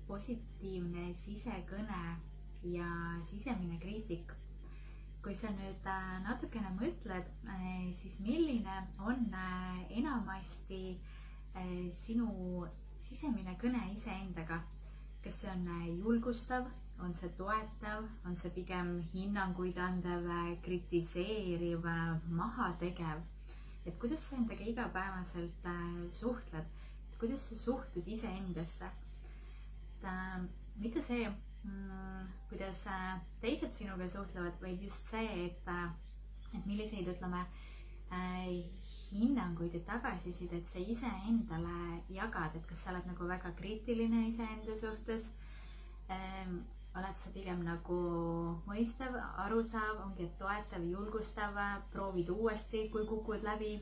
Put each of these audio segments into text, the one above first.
positiivne sisekõne ja sisemine kriitik. Kui sa nüüd natukene mõtled, siis milline on enamasti sinu sisemine kõne iseendaga? Kas see on julgustav, on see toetav, on see pigem hinnanguid andev, kritiseeriv, mahategev? Et kuidas sa endaga igapäevaselt suhtled? Kuidas sa suhtud iseendasse? Mitte see, kuidas teised sinuga suhtlevad, vaid just see, et milliseid, ütleme, hinnanguid ja tagasisidet sa iseendale jagad, et kas sa oled nagu väga kriitiline iseenda suhtes, oled sa pigem nagu mõistav, arusaav, ongi toetav, julgustav, proovid uuesti, kui kukud läbi,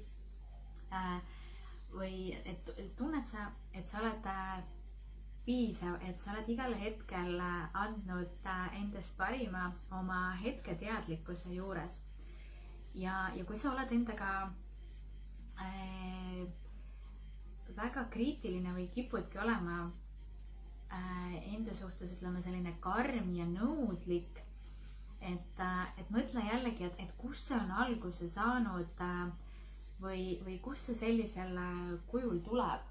või et tunned sa, et sa oled piisav, et sa oled igal hetkel andnud endast parima oma hetketeadlikkuse juures. Ja kui sa oled endaga väga kriitiline või kipudki olema enda suhtes, ütleme, selline karm ja nõudlik, et mõtle jällegi, et kus see on alguse saanud või kus see sellisel kujul tuleb.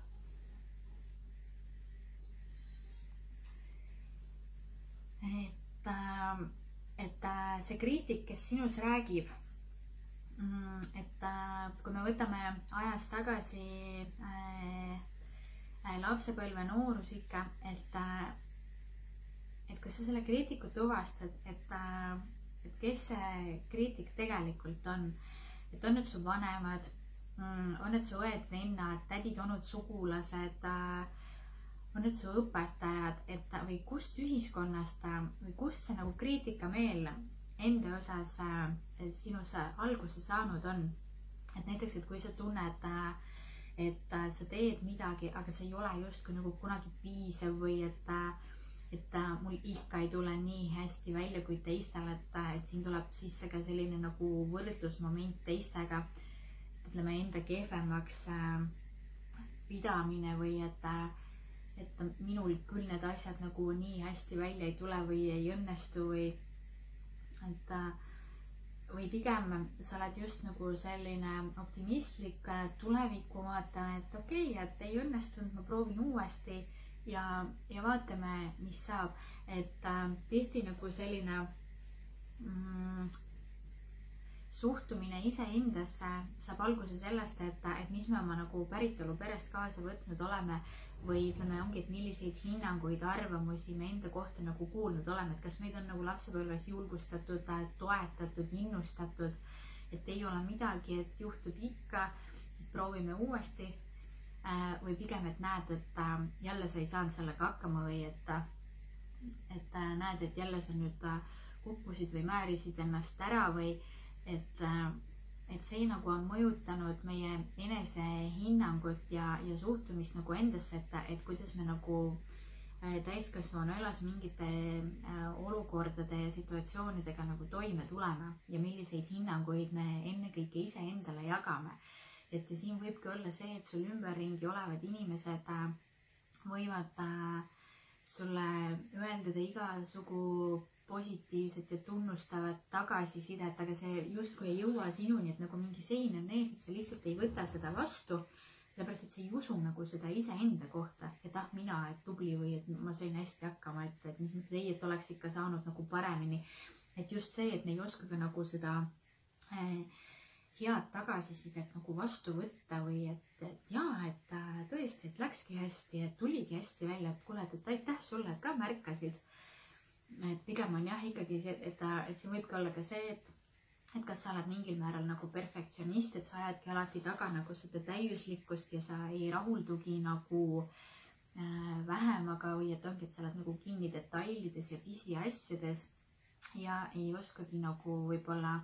Et see kriitik, kes sinus räägib, et kui me võtame ajas tagasi lapsepõlve, noorusikka, et kui sa selle kriitiku tuvastad, et kes see kriitik tegelikult on, et on need su vanemad, on need su õed, vennad, tädid, onud, sugulased, on need su õpetajad, või kust ühiskonnast või kust see nagu kriitikameel enda osas sinus alguse saanud on. Et näiteks, et kui sa tunned, et sa teed midagi, aga see ei ole justkui nagu kunagi piisav või et mul ikka ei tule nii hästi välja kui teistel, et siin tuleb sisse ka selline nagu võrdlusmoment teistega, ütleme enda kehvemaks pidamine või et minul küll need asjad nagu nii hästi välja ei tule või ei õnnestu või pigem sa oled just nagu selline optimistlik tuleviku vaataja, et okei, et ei õnnestunud, ma proovin uuesti ja vaatame, mis saab. Et tihti nagu selline suhtumine iseendasse saab alguse sellest, et mis me oma nagu päritolu perest kaasa võtnud oleme või ütleme, ongi, et milliseid hinnanguid, arvamusi me enda kohta nagu kuulnud oleme, et kas meid on nagu lapsepõlves julgustatud, toetatud, innustatud, et ei ole midagi, et juhtub ikka, proovime uuesti, või pigem, et näed, et jälle sa ei saanud sellega hakkama või et näed, et jälle sa nüüd kukkusid või määrisid ennast ära või et see nagu on mõjutanud meie enesehinnangut ja suhtumist nagu endasse, et kuidas me nagu täiskasvanu elas mingite olukordade ja situatsioonidega nagu toime tuleme ja milliseid hinnanguid me ennekõike iseendale jagame. Et ja siin võibki olla see, et sul ümberringi olevad inimesed võivad sulle öeldada igasugu positiivset ja tunnustavat tagasisidet, aga see justkui ei jõua sinuni, et nagu mingi sein on ees, et sa lihtsalt ei võta seda vastu, sellepärast et sa ei usu nagu seda iseenda kohta, et mina, et tubli või et ma sain hästi hakkama, et mis mõttes ei, et oleks ikka saanud nagu paremini. Et just see, et me ei oska ka nagu seda head tagasisidet nagu vastu võtta või et jaa, et tõesti, et läkski hästi, et tuligi hästi välja, et kuule, et aitäh sulle, et ka märkasid. Et pigem on jah ikkagi see, et see võibki olla ka see, et kas sa oled mingil määral nagu perfektsionist, et sa ajadki alati taga nagu seda täiuslikkust ja sa ei rahuldugi nagu vähemaga või et ongi, et sa oled nagu kinni detailides ja pisiasjades ja ei oskagi nagu võib-olla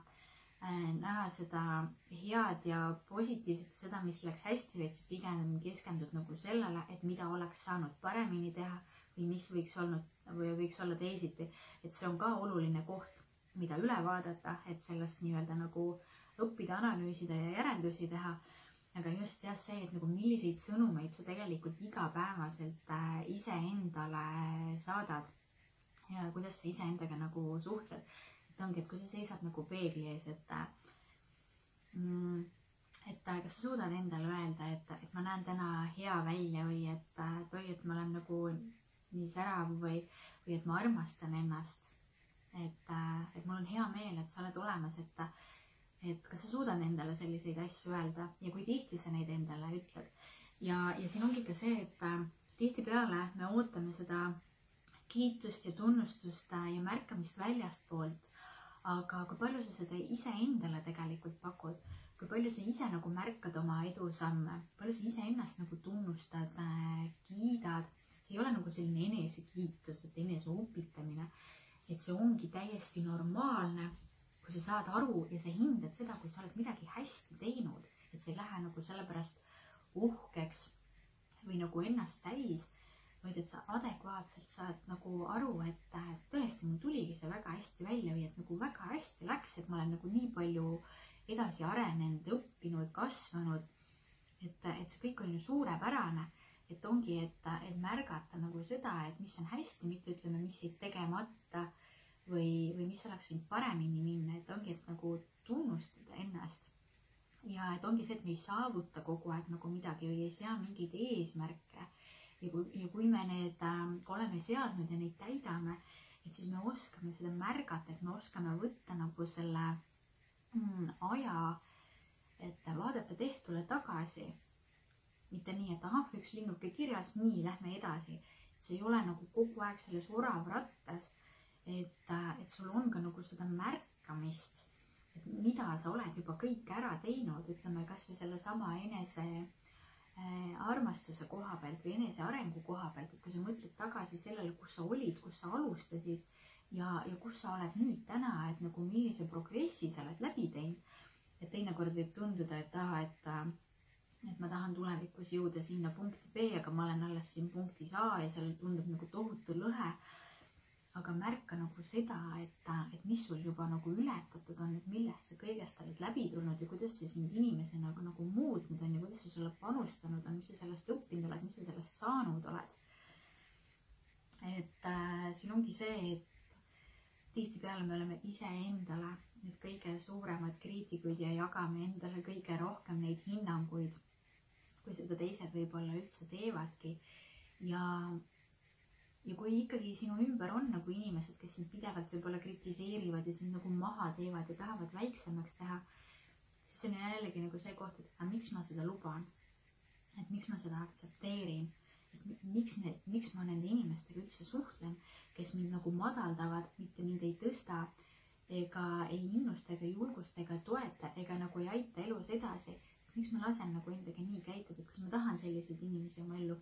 näha seda head ja positiivset, seda, mis läks hästi, vaid sa pigem keskendud nagu sellele, et mida oleks saanud paremini teha või mis võiks olla teisiti, et see on ka oluline koht, mida üle vaadata, et sellest nii-öelda nagu õppida, analüüsida ja järeldusi teha. aga just jah, see, et nagu milliseid sõnumeid sa tegelikult igapäevaselt iseendale saadad ja kuidas sa iseendaga nagu suhtled. et ongi, et kui sa seisad nagu peegli ees, et kas sa suudad endale öelda, et ma näen täna hea välja või et oi, et ma olen nagu nii särav või et ma armastan ennast. et mul on hea meel, et sa oled olemas, et kas sa suudad endale selliseid asju öelda ja kui tihti sa neid endale ütled. Ja siin ongi ka see, et tihtipeale me ootame seda kiitust ja tunnustust ja märkamist väljastpoolt, aga kui palju sa seda iseendale tegelikult pakud, kui palju sa ise nagu märkad oma edusamme, palju sa iseennast nagu tunnustad, kiidad, see ei ole nagu selline enesekiitus, et enese upitamine, et see ongi täiesti normaalne, kui sa saad aru ja sa hindad seda, kui sa oled midagi hästi teinud, et sa ei lähe nagu sellepärast uhkeks või nagu ennast täis, vaid et sa adekvaatselt saad nagu aru, et tõesti mul tuligi see väga hästi välja või et nagu väga hästi läks, et ma olen nagu nii palju edasi arenenud, õppinud, kasvanud, et see kõik on ju suurepärane, et ongi, et märgata nagu seda, et mis on hästi, mitte ütleme, mis siit tegemata või mis oleks võinud paremini minna, et ongi, et nagu tunnustada ennast. Ja et ongi see, et me ei saavuta kogu aeg nagu midagi või ei sea mingeid eesmärke. Ja kui me need oleme seadnud ja neid täidame, et siis me oskame seda märgata, et me oskame võtta nagu selle aja, et vaadata tehtule tagasi. Mitte nii, et ahah, üks linnuke kirjas, nii, lähme edasi. See ei ole nagu kogu aeg selles oravrattas, et sul on ka nagu seda märkamist, et mida sa oled juba kõik ära teinud, ütleme kas või selle sama enese armastuse koha pealt või enese arengu koha pealt, et kui sa mõtled tagasi sellele, kus sa olid, kus sa alustasid ja kus sa oled nüüd täna, et nagu millise progressi sa oled läbi teinud, et teinekord võib tunduda, et ma tahan tulevikus jõuda sinna punkti B, aga ma olen alles siin punktis A ja seal tundub nagu tohutu lõhe. Aga märka nagu seda, et mis sul juba nagu ületatud on, et millest sa kõigest oled läbi tulnud ja kuidas see sind inimesena nagu muutnud on ja kuidas sa sulle panustanud on, mis sa sellest õppinud oled, mis sa sellest saanud oled. Et siin ongi see, et tihtipeale me oleme iseendale need kõige suuremad kriitikuid ja jagame endale kõige rohkem neid hinnanguid, kui seda teised võib-olla üldse teevadki. Ja kui ikkagi sinu ümber on nagu inimesed, kes sind pidevalt võib-olla kritiseerivad ja sind nagu maha teevad ja tahavad väiksemaks teha, siis see on jällegi nagu see koht, et miks ma seda luban, et miks ma seda aktsepteerin, et miks ma nende inimestega üldse suhtlen, kes mind nagu madaldavad, mitte mind ei tõsta ega ei innusta ega julgusta ega toeta ega nagu ei aita elus edasi. Miks ma lasen nagu endaga nii käituda, kas ma tahan selliseid inimesi oma ellu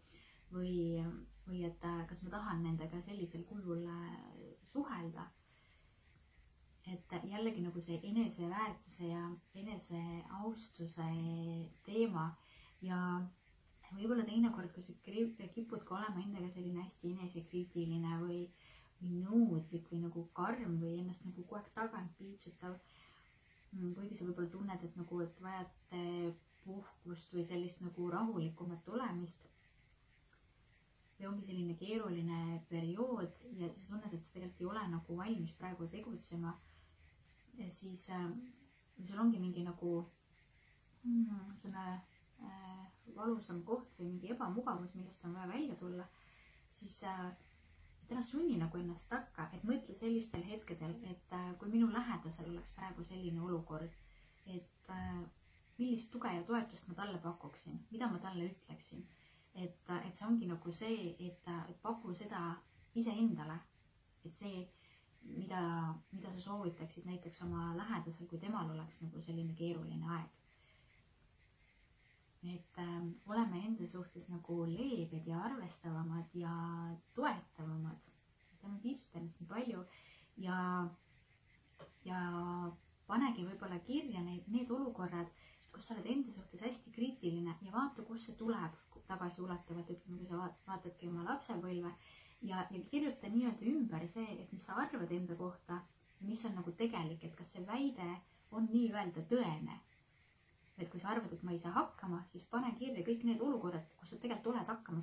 või et kas ma tahan nendega sellisel kujul suhelda. Et jällegi nagu see eneseväärtuse ja eneseaustuse teema ja võib-olla teinekord, kui sa kipud ka olema endaga selline hästi enesekriitiline või nõudlik või nagu karm või ennast nagu kogu aeg tagant piitsutav, kuigi sa võib-olla tunned, et nagu et vajate puhkust või sellist nagu rahulikumat olemist või ongi selline keeruline periood ja sa tunned, et sa tegelikult ei ole nagu valmis praegu tegutsema ja siis sul ongi mingi nagu valusam koht või mingi ebamugavus, millest on vaja välja tulla, siis ära sunni nagu ennast takka, et mõtle sellistel hetkedel, et kui minu lähedasel oleks praegu selline olukord, et millist tuge ja toetust ma talle pakuksin, mida ma talle ütleksin. Et see ongi nagu see, et paku seda iseendale, et see, mida sa soovitaksid näiteks oma lähedasel, kui temal oleks nagu selline keeruline aeg. Et oleme enda suhtes nagu leebed ja arvestavamad ja toetavamad. Ärme piitsuta ennast nii palju ja panegi võib-olla kirja need olukorrad, kus sa oled enda suhtes hästi kriitiline ja vaata, kus see tuleb tagasiulatuvalt, ütleme, kui sa vaatadki oma lapsepõlve ja kirjuta nii-öelda ümber see, et mis sa arvad enda kohta ja mis on nagu tegelik, et kas see väide on nii-öelda tõene et kui sa arvad, et ma ei saa hakkama, siis pane kirja kõik need olukorrad, kus sa tegelikult oled hakkama